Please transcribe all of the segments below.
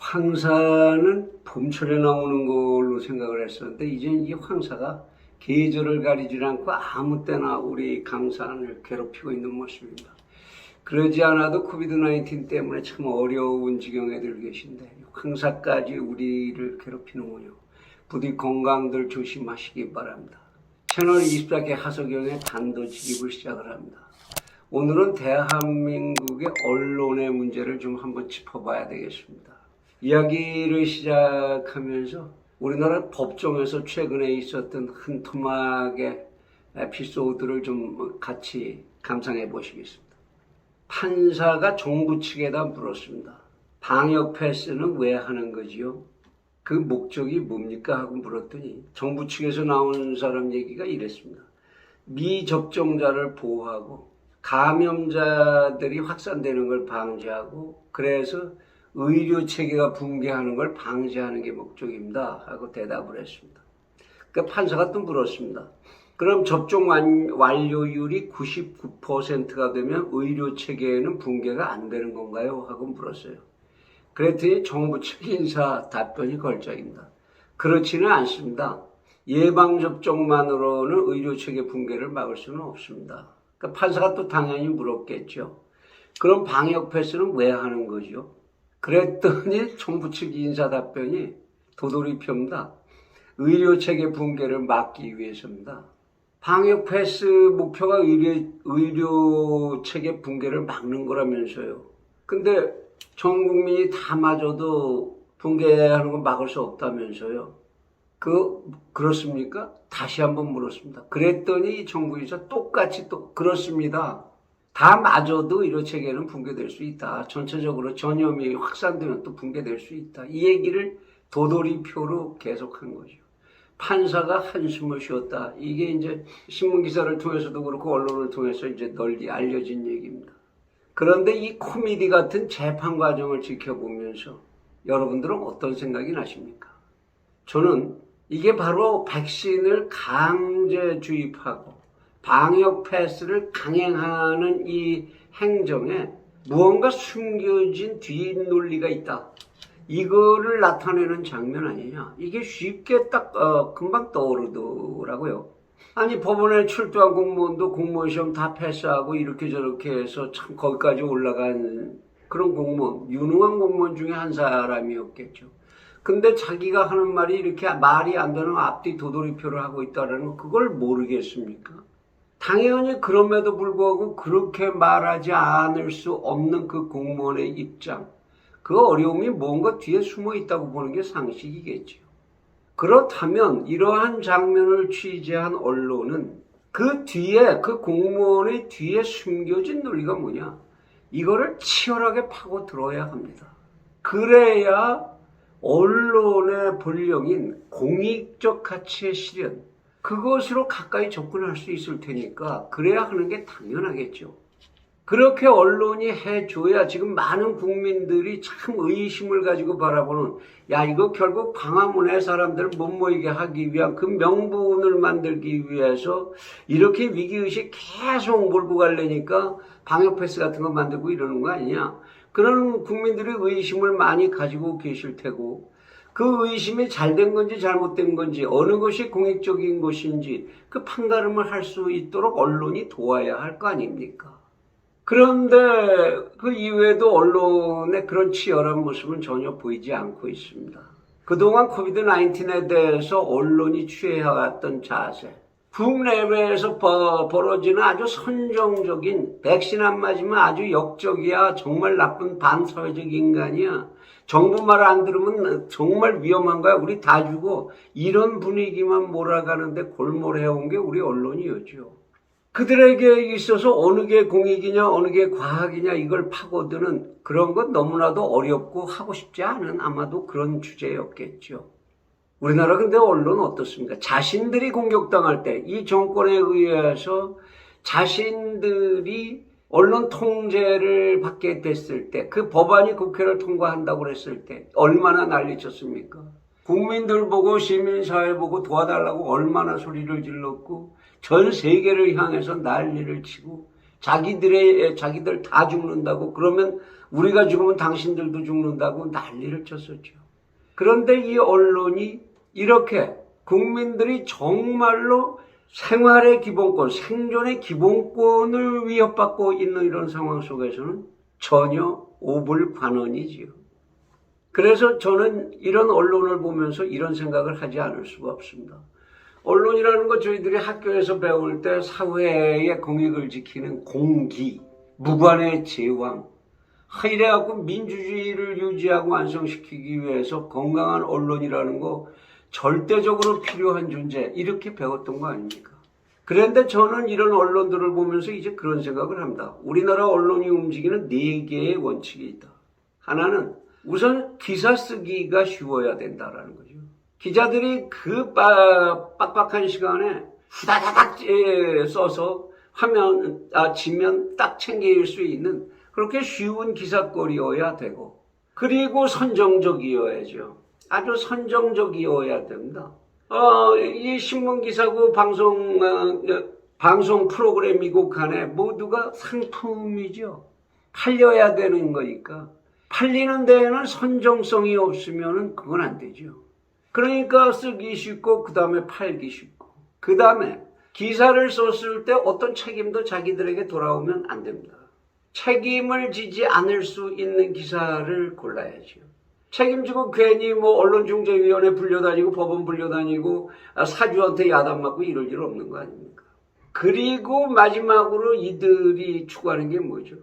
황사는 봄철에 나오는 걸로 생각을 했었는데 이제는 이 황사가 계절을 가리지 않고 아무 때나 우리 강산을 괴롭히고 있는 모습입니다. 그러지 않아도 코비드-19 때문에 참 어려운 지경에 들 계신데 황사까지 우리를 괴롭히는군요. 부디 건강들 조심하시기 바랍니다. 채널 24개 하석영의 단도직입을 시작을 합니다. 오늘은 대한민국의 언론의 문제를 좀 한번 짚어봐야 되겠습니다. 이야기를 시작하면서 우리나라 법정에서 최근에 있었던 한 토막의 에피소드를 좀 같이 감상해 보시겠습니다. 판사가 정부 측에다 물었습니다. 방역 패스는 왜 하는 거지요? 그 목적이 뭡니까? 하고 물었더니 정부 측에서 나오는 사람 얘기가 이랬습니다. 미접종자를 보호하고 감염자들이 확산되는 걸 방지하고 그래서 의료 체계가 붕괴하는 걸 방지하는 게 목적입니다. 하고 대답을 했습니다. 그러니까 판사가 또 물었습니다. 그럼 접종 완료율이 99%가 되면 의료 체계에는 붕괴가 안 되는 건가요? 하고 물었어요. 그랬더니 정부 측 인사 답변이 걸작입니다. 그렇지는 않습니다. 예방접종만으로는 의료 체계 붕괴를 막을 수는 없습니다. 그러니까 판사가 또 당연히 물었겠죠. 그럼 방역 패스는 왜 하는 거죠? 그랬더니 정부 측 인사 답변이 도돌이표입니다. 의료 체계 붕괴를 막기 위해서입니다. 방역 패스 목표가 의료 체계 붕괴를 막는 거라면서요. 근데 전 국민이 다 맞아도 붕괴하는 건 막을 수 없다면서요. 그렇습니까? 다시 한번 물었습니다. 그랬더니 정부에서 똑같이 또 그렇습니다. 다 맞아도 의료 체계는 붕괴될 수 있다. 전체적으로 전염이 확산되면 또 붕괴될 수 있다. 이 얘기를 도돌이표로 계속한 거죠. 판사가 한숨을 쉬었다. 이게 이제 신문 기사를 통해서도 그렇고 언론을 통해서 이제 널리 알려진 얘기입니다. 그런데 이 코미디 같은 재판 과정을 지켜보면서 여러분들은 어떤 생각이 나십니까? 저는 이게 바로 백신을 강제 주입하고 방역 패스를 강행하는 이 행정에 무언가 숨겨진 뒷논리가 있다. 이거를 나타내는 장면 아니냐. 이게 쉽게 금방 떠오르더라고요. 아니 법원에 출두한 공무원도 공무원 시험 다 패스하고 이렇게 저렇게 해서 참 거기까지 올라간 그런 공무원, 유능한 공무원 중에 한 사람이었겠죠. 근데 자기가 하는 말이 이렇게 말이 안 되는 앞뒤 도돌이표를 하고 있다는 거 그걸 모르겠습니까? 당연히 그럼에도 불구하고 그렇게 말하지 않을 수 없는 그 공무원의 입장, 그 어려움이 뭔가 뒤에 숨어 있다고 보는 게 상식이겠죠. 그렇다면 이러한 장면을 취재한 언론은 그 뒤에, 그 공무원의 뒤에 숨겨진 논리가 뭐냐? 이거를 치열하게 파고 들어야 합니다. 그래야 언론의 본령인 공익적 가치의 실현, 그것으로 가까이 접근할 수 있을 테니까 그래야 하는 게 당연하겠죠. 그렇게 언론이 해줘야 지금 많은 국민들이 참 의심을 가지고 바라보는 야 이거 결국 광화문에 사람들을 못 모이게 하기 위한 그 명분을 만들기 위해서 이렇게 위기의식 계속 몰고 가려니까 방역 패스 같은 거 만들고 이러는 거 아니냐. 그런 국민들이 의심을 많이 가지고 계실 테고 그 의심이 잘된 건지 잘못된 건지 어느 것이 공익적인 것인지 그 판가름을 할 수 있도록 언론이 도와야 할 거 아닙니까? 그런데 그 이외에도 언론의 그런 치열한 모습은 전혀 보이지 않고 있습니다. 그동안 코비드-19에 대해서 언론이 취해왔던 자세, 국내외에서 벌어지는 아주 선정적인 백신 안 맞으면 아주 역적이야, 정말 나쁜 반사회적 인간이야, 정부 말 안 들으면 정말 위험한 거야, 우리 다 죽어, 이런 분위기만 몰아가는데 골몰해온 게 우리 언론이었죠. 그들에게 있어서 어느 게 공익이냐 어느 게 과학이냐 이걸 파고드는 그런 건 너무나도 어렵고 하고 싶지 않은 아마도 그런 주제였겠죠. 우리나라 근데 언론 어떻습니까? 자신들이 공격당할 때 이 정권에 의해서 자신들이 언론 통제를 받게 됐을 때 그 법안이 국회를 통과한다고 했을 때 얼마나 난리쳤습니까? 국민들 보고 시민사회 보고 도와달라고 얼마나 소리를 질렀고 전 세계를 향해서 난리를 치고 자기들 다 죽는다고 그러면 우리가 죽으면 당신들도 죽는다고 난리를 쳤었죠. 그런데 이 언론이 이렇게 국민들이 정말로 생활의 기본권, 생존의 기본권을 위협받고 있는 이런 상황 속에서는 전혀 오불관원이지요. 그래서 저는 이런 언론을 보면서 이런 생각을 하지 않을 수가 없습니다. 언론이라는 거 저희들이 학교에서 배울 때 사회의 공익을 지키는 공기, 무관의 제왕, 이래갖고 민주주의를 유지하고 완성시키기 위해서 건강한 언론이라는 거 절대적으로 필요한 존재, 이렇게 배웠던 거 아닙니까? 그런데 저는 이런 언론들을 보면서 이제 그런 생각을 합니다. 우리나라 언론이 움직이는 4개의 원칙이 있다. 하나는 우선 기사 쓰기가 쉬워야 된다라는 거죠. 기자들이 그 빡빡한 시간에 후다다닥 써서 지면 딱 챙길 수 있는 그렇게 쉬운 기사거리여야 되고, 그리고 선정적이어야죠. 아주 선정적이어야 됩니다. 이 신문 기사고 방송 프로그램이고 간에 모두가 상품이죠. 팔려야 되는 거니까. 팔리는 데에는 선정성이 없으면 그건 안 되죠. 그러니까 쓰기 쉽고 그 다음에 팔기 쉽고 그 다음에 기사를 썼을 때 어떤 책임도 자기들에게 돌아오면 안 됩니다. 책임을 지지 않을 수 있는 기사를 골라야죠. 책임지고 괜히 언론중재위원회 불려다니고 법원 불려다니고 사주한테 야단 맞고 이럴 일 없는 거 아닙니까? 그리고 마지막으로 이들이 추구하는 게 뭐죠?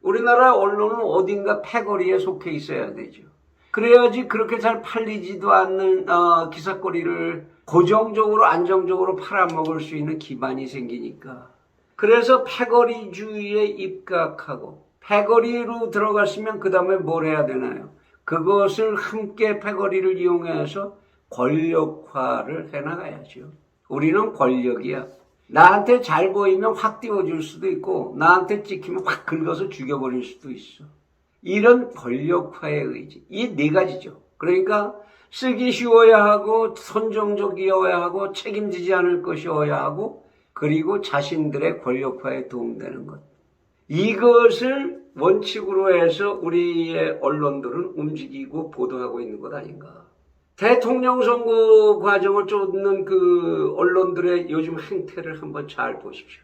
우리나라 언론은 어딘가 패거리에 속해 있어야 되죠. 그래야지 그렇게 잘 팔리지도 않는 기사거리를 고정적으로 안정적으로 팔아먹을 수 있는 기반이 생기니까. 그래서 패거리주의에 입각하고 패거리로 들어갔으면 그 다음에 뭘 해야 되나요? 그것을 함께 패거리를 이용해서 권력화를 해나가야죠. 우리는 권력이야. 나한테 잘 보이면 확 띄워줄 수도 있고 나한테 찍히면 확 긁어서 죽여버릴 수도 있어. 이런 권력화의 의지, 이 4가지죠. 그러니까 쓰기 쉬워야 하고 선정적이어야 하고 책임지지 않을 것이어야 하고 그리고 자신들의 권력화에 도움되는 것. 이것을 원칙으로 해서 우리의 언론들은 움직이고 보도하고 있는 것 아닌가. 대통령 선거 과정을 쫓는 그 언론들의 요즘 행태를 한번 잘 보십시오.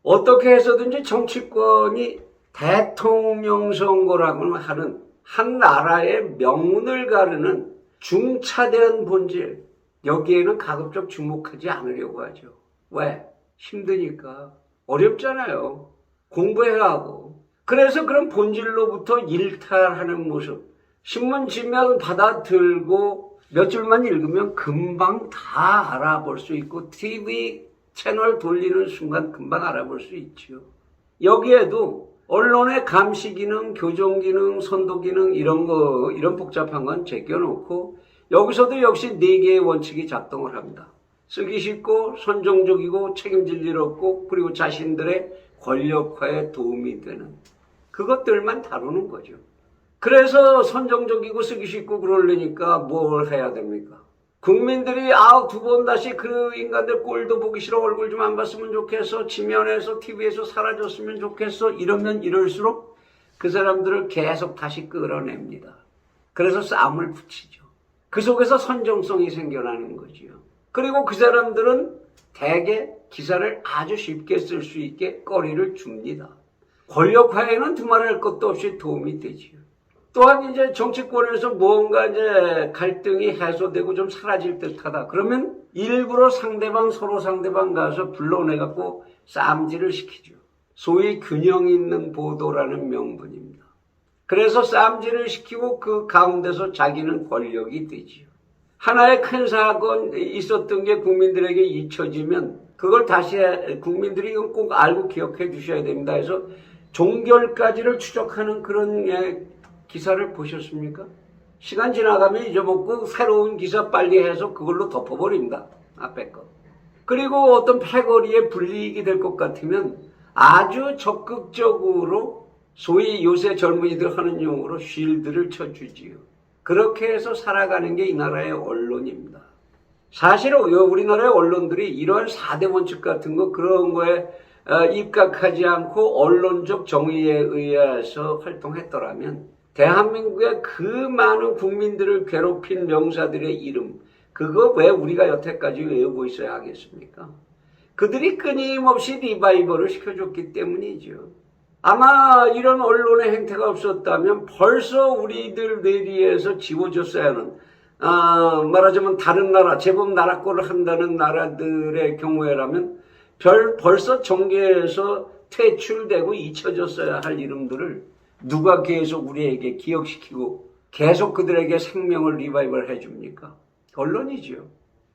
어떻게 해서든지 정치권이 대통령 선거라고 하는 한 나라의 명운을 가르는 중차대한 본질, 여기에는 가급적 주목하지 않으려고 하죠. 왜? 힘드니까. 어렵잖아요. 공부해야 하고. 그래서 그런 본질로부터 일탈하는 모습. 신문지면 받아들고 몇 줄만 읽으면 금방 다 알아볼 수 있고 TV 채널 돌리는 순간 금방 알아볼 수 있죠. 여기에도 언론의 감시 기능, 교정 기능, 선도 기능 이런 복잡한 건 제껴놓고 여기서도 역시 4개의 원칙이 작동을 합니다. 쓰기 쉽고 선정적이고 책임질 일 없고 그리고 자신들의 권력화에 도움이 되는 그것들만 다루는 거죠. 그래서 선정적이고 쓰기 쉽고 그러려니까 뭘 해야 됩니까? 국민들이 2번 다시 그 인간들 꼴도 보기 싫어, 얼굴 좀 안 봤으면 좋겠어, 지면에서 TV에서 사라졌으면 좋겠어, 이러면 이럴수록 그 사람들을 계속 다시 끌어냅니다. 그래서 싸움을 붙이죠. 그 속에서 선정성이 생겨나는 거지요. 그리고 그 사람들은 대개 기사를 아주 쉽게 쓸 수 있게 거리를 줍니다. 권력화에는 두말할 것도 없이 도움이 되지요. 또한 이제 정치권에서 무언가 이제 갈등이 해소되고 좀 사라질 듯하다. 그러면 일부러 서로 상대방 가서 불러내갖고 싸움질을 시키죠. 소위 균형 있는 보도라는 명분입니다. 그래서 싸움질을 시키고 그 가운데서 자기는 권력이 되지요. 하나의 큰 사건 있었던 게 국민들에게 잊혀지면 그걸 다시 국민들이 이건 꼭 알고 기억해 주셔야 됩니다. 해서 종결까지를 추적하는 그런 기사를 보셨습니까? 시간 지나가면 잊어먹고 새로운 기사 빨리 해서 그걸로 덮어버립니다. 앞에 거. 그리고 어떤 패거리에 불이익이 될 것 같으면 아주 적극적으로 소위 요새 젊은이들 하는 용어로 쉴드를 쳐주지요. 그렇게 해서 살아가는 게 이 나라의 언론입니다. 사실 우리나라의 언론들이 이러한 4대 원칙 같은 거 그런 거에 입각하지 않고 언론적 정의에 의해서 활동했더라면 대한민국의 그 많은 국민들을 괴롭힌 명사들의 이름, 그거 왜 우리가 여태까지 외우고 있어야 하겠습니까? 그들이 끊임없이 리바이벌을 시켜줬기 때문이죠. 아마 이런 언론의 행태가 없었다면 벌써 우리들 뇌리에서 지워졌어야 하는, 말하자면 다른 나라, 제법 나라꼴을 한다는 나라들의 경우에라면 벌써 정계에서 퇴출되고 잊혀졌어야 할 이름들을 누가 계속 우리에게 기억시키고 계속 그들에게 생명을 리바이벌 해줍니까? 언론이죠.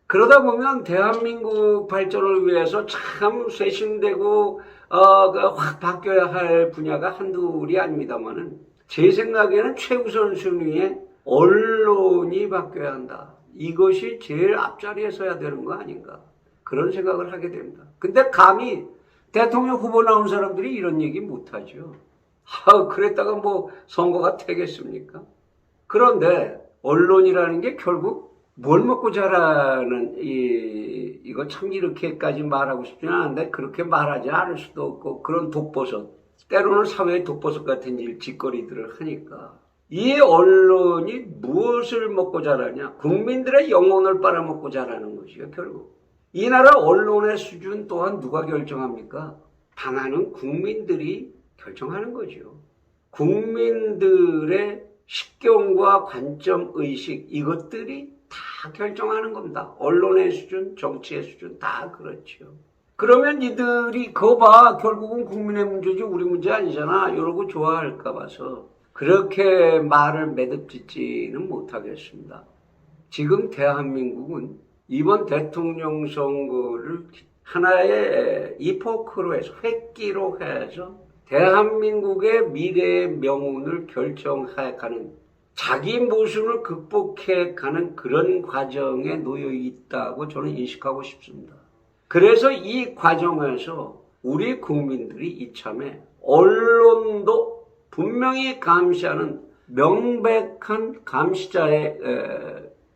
그러다 보면 대한민국 발전을 위해서 참 쇄신되고 확 바뀌어야 할 분야가 한둘이 아닙니다만은 제 생각에는 최우선 순위에 언론이 바뀌어야 한다. 이것이 제일 앞자리에 서야 되는 거 아닌가. 그런 생각을 하게 됩니다. 근데 감히 대통령 후보 나온 사람들이 이런 얘기 못하죠. 그랬다가 뭐 선거가 되겠습니까? 그런데 언론이라는 게 결국 뭘 먹고 자라는 이거 참 이렇게까지 말하고 싶지는 않은데 그렇게 말하지 않을 수도 없고 그런 독버섯, 때로는 사회의 독버섯 같은 짓거리들을 하니까 이 언론이 무엇을 먹고 자라냐? 국민들의 영혼을 빨아먹고 자라는 것이요 결국. 이 나라 언론의 수준 또한 누가 결정합니까? 당하는 국민들이 결정하는 거죠. 국민들의 식견과 관점, 의식 이것들이 다 결정하는 겁니다. 언론의 수준, 정치의 수준 다 그렇죠. 그러면 이들이 그거 봐 결국은 국민의 문제지 우리 문제 아니잖아 이러고 좋아할까 봐서 그렇게 말을 매듭짓지는 못하겠습니다. 지금 대한민국은 이번 대통령 선거를 하나의 이포크로 해서 획기로 해서 대한민국의 미래의 명운을 결정해가는 자기 모순을 극복해가는 그런 과정에 놓여 있다고 저는 인식하고 싶습니다. 그래서 이 과정에서 우리 국민들이 이참에 언론도 분명히 감시하는 명백한 감시자의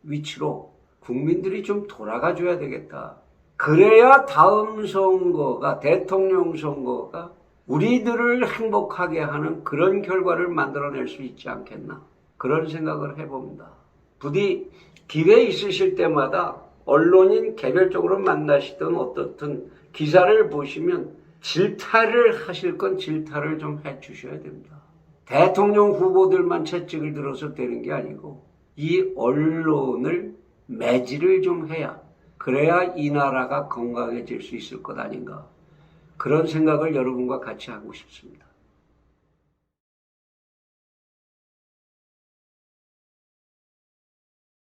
위치로 국민들이 좀 돌아가 줘야 되겠다. 그래야 다음 선거가 대통령 선거가 우리들을 행복하게 하는 그런 결과를 만들어낼 수 있지 않겠나. 그런 생각을 해봅니다. 부디 기회 있으실 때마다 언론인 개별적으로 만나시던 어떻든 기사를 보시면 질타를 하실 건 질타를 좀 해주셔야 됩니다. 대통령 후보들만 채찍을 들어서 되는 게 아니고 이 언론을 매질을 좀 해야 그래야 이 나라가 건강해질 수 있을 것 아닌가. 그런 생각을 여러분과 같이 하고 싶습니다.